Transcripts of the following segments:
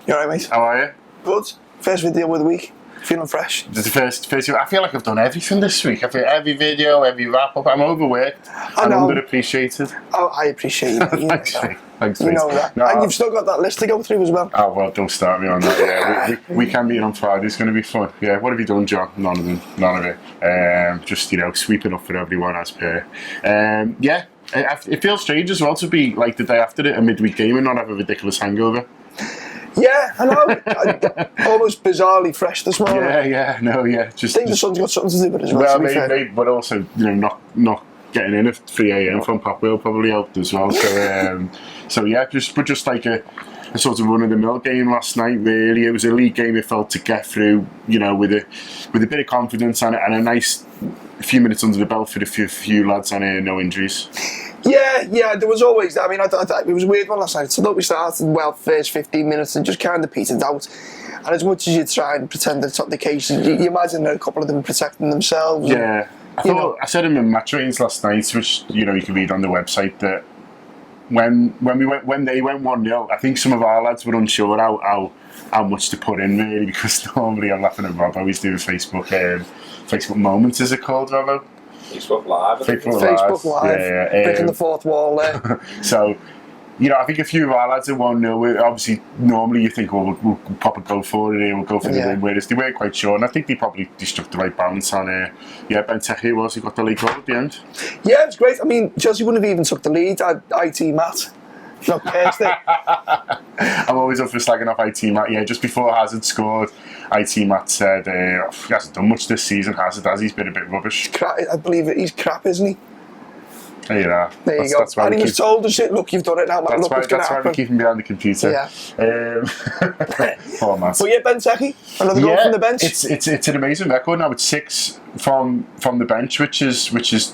You alright, mate? How are you? Good. First video of the week. Feeling fresh. This is the first. I feel like I've done everything this week. I feel every video, every wrap up. I'm overworked. I'm underappreciated. Oh, I appreciate it. You Thanks, mate. Thanks, you know that. No, and you've still got that list to go through as well. Oh, well, don't start me on that. Yeah, we can meet on Friday. It's going to be fun. Yeah, what have you done, John? None of them. None of it. Just, sweeping up for everyone as per. Yeah, it feels strange as well to be like the day after a midweek game and not have a ridiculous hangover. Yeah, I know. Almost bizarrely fresh this morning. Yeah. Just I think the sun's got something to do with it as well. Well, maybe, but also, not getting in at 3 a.m. from Popwell probably helped as well. So yeah, just like a sort of run-of-the-mill game last night. Really, it was a league game. It felt to get through, with a bit of confidence and a nice few minutes under the belt for the few lads and no injuries. Yeah, there was always that. I mean, it was a weird one last night. So look, we started first 15 minutes and just kind of petered out. And as much as you try and pretend that's not the case, you imagine that a couple of them protecting themselves. Yeah, I said in the match ratings last night, which you can read on the website, that when they went 1-0, I think some of our lads were unsure how much to put in really, because normally I'm laughing at Rob. I always do a Facebook Moments, is it called, Robbo? Facebook Live. Facebook Live. Yeah. Breaking the fourth wall there. So, I think a few of our lads at 1-0, obviously, normally you think, we'll pop a go for it here, we'll go for the win, whereas they weren't quite sure, and I think they probably struck the right balance on Benteke he got the lead goal at the end. Yeah, it was great. I mean, Chelsea wouldn't have even took the lead. IT Matt. Not cursed it. I'm always up for slagging off IT Matt. Yeah, just before Hazard scored, IT Matt said he hasn't done much this season, Hazard has. He's been a bit rubbish. I believe he's crap, isn't he? There you are. There you go. That's why and he was told us, look, you've done it now. That's why we keep him behind the computer. Yeah. Poor Matt. But yeah, Benteke, another goal from the bench. It's an amazing record now. It's 6 from the bench, which is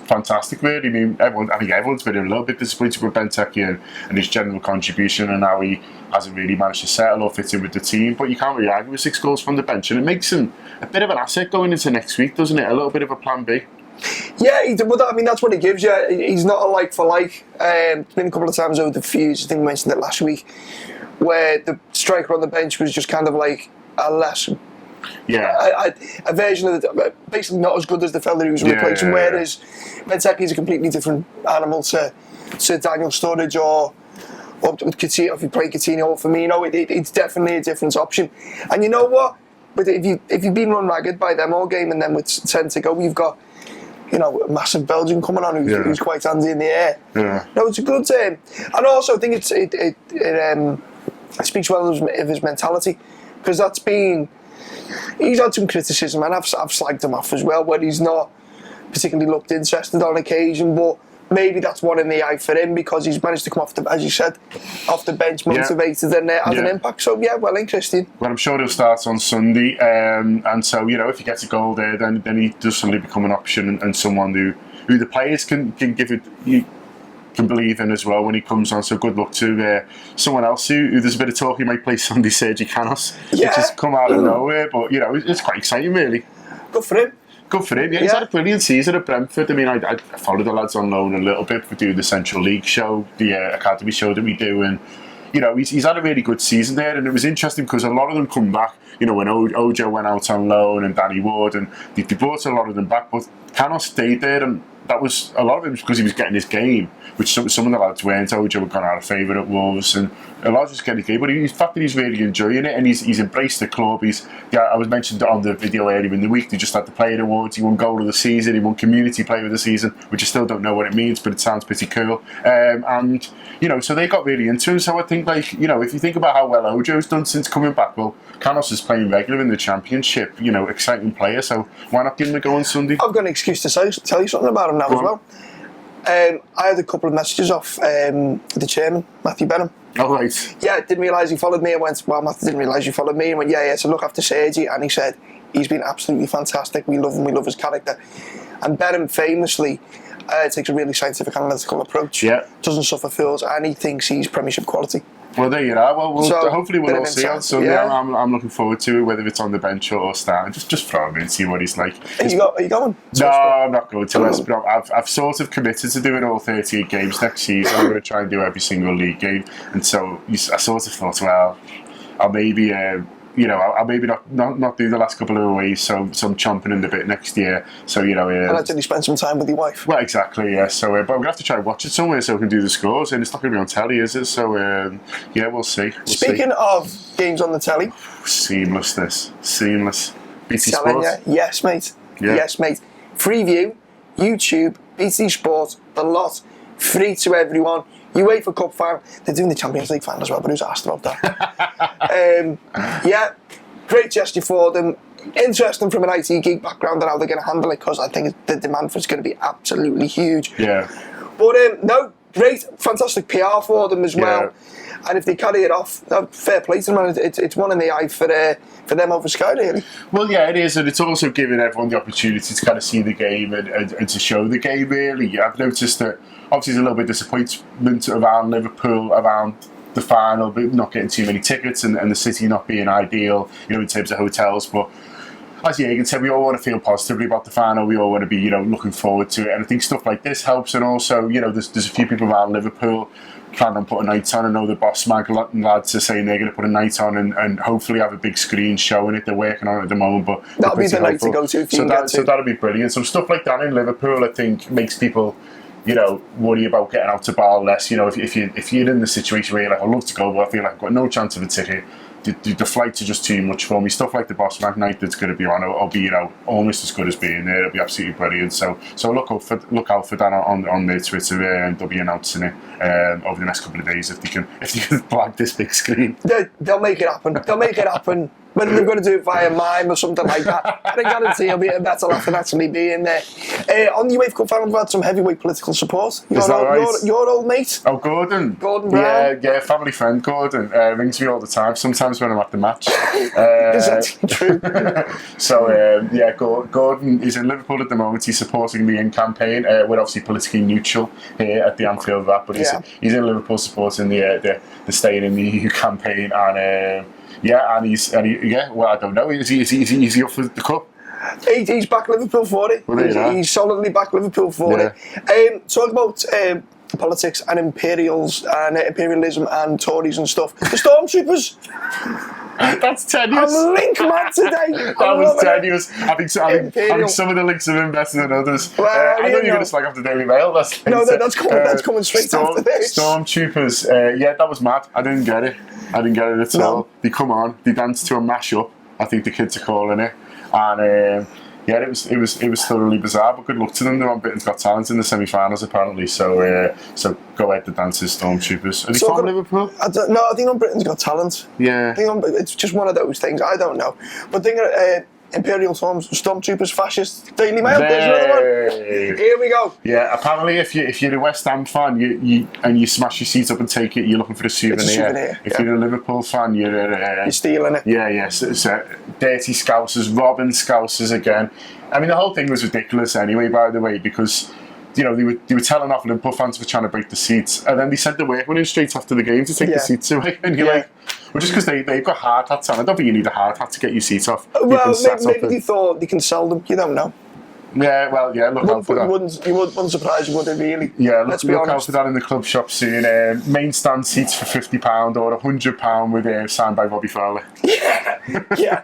fantastic. Really, I mean, I think everyone's been a little bit disappointed with Benteke and his general contribution, and how he hasn't really managed to settle or fit in with the team. But you can't really argue with 6 goals from the bench, and it makes him a bit of an asset going into next week, doesn't it? A little bit of a plan B. Yeah, I mean, that's what he gives you. He's not a like for like. It's been a couple of times over the fuse. I think we mentioned it last week, where the striker on the bench was just kind of like a less, a version of basically not as good as the fella who was replacing. Whereas Benteke is a completely different animal to Daniel Sturridge or with Coutinho. If you play Coutinho or Firmino, it's definitely a different option. And you know what? But if you've been run ragged by them all game, and then with 10 to go, you've got a massive Belgian coming on who's quite handy in the air. Yeah. No, it's a good team. And also I think it speaks well of his mentality, because he's had some criticism, and I've slagged him off as well, where he's not particularly looked interested on occasion, but maybe that's one in the eye for him, because he's managed to come off as you said, off the bench motivated and has an impact. So well in, Christian. Well, I'm sure he'll start on Sunday, and so if he gets a goal there, then he does suddenly become an option and someone who the players can give it. You can believe in as well when he comes on. So good luck to someone else who there's a bit of talk he might play Sunday, Sergi Canos, which has come out of nowhere, but it's quite exciting, really. Good for him. Good for him. Yeah, he's had a brilliant season at Brentford. I mean, I follow the lads on loan a little bit. We do the Central League show, the academy show that we do, and he's had a really good season there. And it was interesting because a lot of them come back. When Ojo went out on loan and Danny Ward, and they brought a lot of them back, but Canos stayed there, and that was a lot of it was because he was getting his game, which some of the lads weren't. Ojo had gone out of favour at Wolves, and a lot of was getting his game. But the fact that he's really enjoying it, and he's embraced the club. I was mentioned on the video earlier in the week. They just had the player awards. He won goal of the season. He won community player of the season, which I still don't know what it means, but it sounds pretty cool. And so they got really into him. So I think if you think about how well Ojo's done since coming back, well, Canos is playing regular in the Championship. Exciting player. So why not give him a go on Sunday? I've got an excuse to tell you something about him now as well. I had a couple of messages off the chairman, Matthew Benham. Oh, right. Yeah, didn't realise he followed me. I went, well, Matthew didn't realise you followed me. And went, yeah. So look after Sergi. And he said, he's been absolutely fantastic. We love him. We love his character. And Benham famously takes a really scientific, analytical approach. Yeah. Doesn't suffer fools. And he thinks he's Premiership quality. Well, there you are. Well, hopefully we'll all see on Sunday. Yeah. I'm looking forward to it, whether it's on the bench or starting. Just throw him in and see what he's like. Are you going? No, I'm not going to West Brom. I've sort of committed to doing all 38 games next season. I'm going to try and do every single league game. And so I sort of thought, well, I'll maybe I'll maybe not do the last couple of aways, so I'm chomping in the bit next year. So and actually spend some time with your wife. Well, exactly, yeah. So, but we're gonna have to try and watch it somewhere so we can do the scores, and it's not gonna be on telly, is it? So, we'll see. Speaking of games on the telly, seamless. BT telling Sports. you, yes, mate. Yeah. Yes, mate. Freeview, YouTube, BT Sport, the lot, free to everyone. UEFA Cup final. They're doing the Champions League final as well, but who's asked about that? Yeah, great gesture for them. Interesting from an IT geek background and how they're going to handle it, because I think the demand for it's going to be absolutely huge. Yeah. But no, great, fantastic PR for them as well. And if they carry it off, fair play to them. And it's one in the eye for them over Sky, really. Well, yeah, it is, and it's also giving everyone the opportunity to kind of see the game and to show the game, really. I've noticed that obviously there's a little bit of disappointment around Liverpool, around the final, but not getting too many tickets, and the city not being ideal, in terms of hotels. But as Jürgen said, we all want to feel positively about the final. We all want to be, looking forward to it. And I think stuff like this helps. And also, there's a few people around Liverpool planning on putting nights on. I know the Boss Mag lads are saying they're going to put a night on and hopefully have a big screen showing it. They're working on it at the moment, but that'll be the night to go to if you can get to. So that'll be brilliant. So stuff like that in Liverpool, I think, makes people, worry about getting out to bar less. If you're in the situation where you're like, I'd love to go, but I feel like I've got no chance of a ticket. The flights are just too much for me. Stuff like the Boss Mag night that's going to be on, I'll be almost as good as being there. It'll be absolutely brilliant. So look out for that on their Twitter, and they'll be announcing it over the next couple of days if they can blag this big screen. They'll make it happen. Whether they're going to do it via mime or something like that, I guarantee it'll be a better laugh than actually being there. On the UEFA Cup final, we've had some heavyweight political support. Your old mate? Oh, Gordon. Gordon Brown? Yeah, family friend Gordon. Rings me all the time, sometimes when I'm at the match. Is that true? So, Gordon is in Liverpool at the moment. He's supporting the In campaign. We're obviously politically neutral here at the Anfield Wrap, but he's in Liverpool supporting the staying in the EU campaign, and well, I don't know. Is he up for the cup? He's back Liverpool for it. Well, he's solidly back Liverpool for it. Talk about politics and imperialism and Tories and stuff. The Stormtroopers. That's tenuous. I'm link mad today. That was tenuous. I think some of the links have been better than others. Well, I know you're going to slag off the Daily Mail. That's coming straight after this. Stormtroopers. That was mad. I didn't get it at all. They come on. They dance to a mash-up. I think the kids are calling it, and it was thoroughly bizarre. But good luck to them. They're on Britain's Got Talent in the semi-finals apparently. So go ahead, the dancers, Stormtroopers. Are they from Liverpool? I think on Britain's Got Talent. Yeah. It's just one of those things. I don't know. But Imperial Stormtroopers, fascist, Daily Mail. Here we go. Yeah, apparently if you're a West Ham fan, you smash your seat up and take it, you're looking for a souvenir. It's a souvenir. If you're a Liverpool fan, you're stealing it. Yeah. So dirty Scousers, robbing Scousers again. I mean, the whole thing was ridiculous anyway, by the way, because they were telling off Liverpool fans for trying to break the seats, and then they sent the workmen in straight after the game to take the seats away, and you're like, well, just because they've got hard hats on, I don't think you need a hard hat to get your seat off. Well, maybe they thought they can sell them. You don't know. Yeah, well, look out for that. You wouldn't surprise you, would it, really? Yeah, look out for that in the club shop soon. Main stand seats for £50 or £100 with signed by Robbie Fowler. Yeah.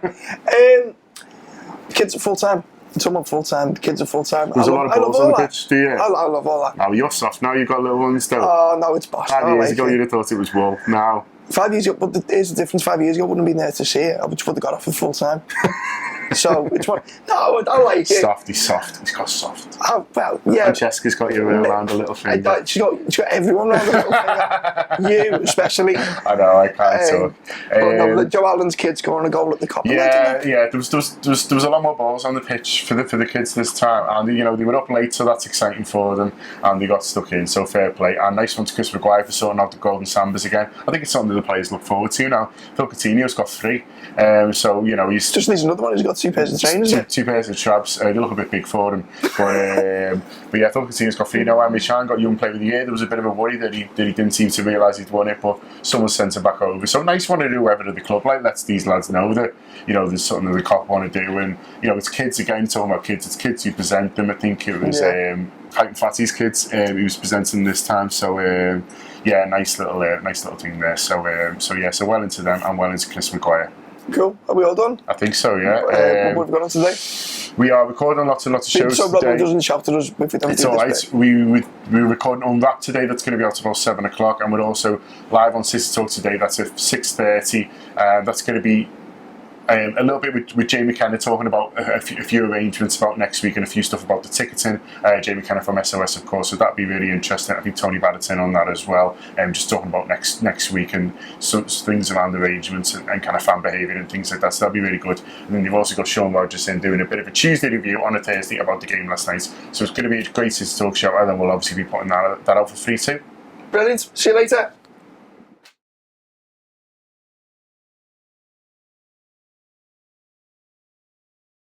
Kids are full-time. Someone full-time, the kids are full-time. There's a lot of balls on the pitch, do you? I love all that. Oh, you're soft now, you've got little ones though. Oh, no, it's boss. 5 years ago you'd have thought it was wool. Now 5 years ago, but here's the difference. 5 years ago, I wouldn't have been there to see it. I just would have got offered full-time. So it's one. No, I like it. He's soft. He's got soft. Oh, well, yeah. Francesca's got you around a little finger. She's got everyone around a little finger. You especially. I know, I can't talk. Joe Allen's kids scoring a goal at the Cop. Yeah. There was a lot more balls on the pitch for the kids this time, and they were up late, so that's exciting for them, and they got stuck in. So fair play, and nice one to Chris Maguire for sorting out the golden sambas again. I think it's something the players look forward to now. Phil Coutinho's got 3, so he's just needs another one. He's got 2 pairs of trainers. Two pairs of traps. They look a bit big for him, but yeah, Phil Coutinho's got 3 now. Emre Can got Young Player of the Year. There was a bit of a worry that he didn't seem to realise he'd won it, but someone sent him back over. So nice one to do whoever at the club lets these lads know that there's something that the Cop want to do, and it's kids again. Talking about kids, it's kids who present them. I think it was Kite and Fatty's kids. He was presenting this time, so yeah, nice little thing there. So well into them and well into Chris Maguire. Cool. Are we all done? I think so, yeah. What have we got on today? We are recording lots of shows so today. Rob doesn't shout at us if we don't It's do all right. this bit. We're recording Unwrap today. That's going to be out about 7 o'clock, and we're also live on City Talk today. That's at 6:30. That's going to be a little bit with Jamie Kenner talking about a few arrangements about next week and a few stuff about the ticketing. Jamie Kenner from SOS, of course, so that'd be really interesting. I think Tony Badderton on that as well, just talking about next week and some things around arrangements and kind of fan behaviour and things like that. So that'd be really good. And then you've also got Sean Rogers in doing a bit of a Tuesday review on a Thursday about the game last night. So it's going to be a great City Talk show, and then we'll obviously be putting that out for free too. Brilliant. See you later.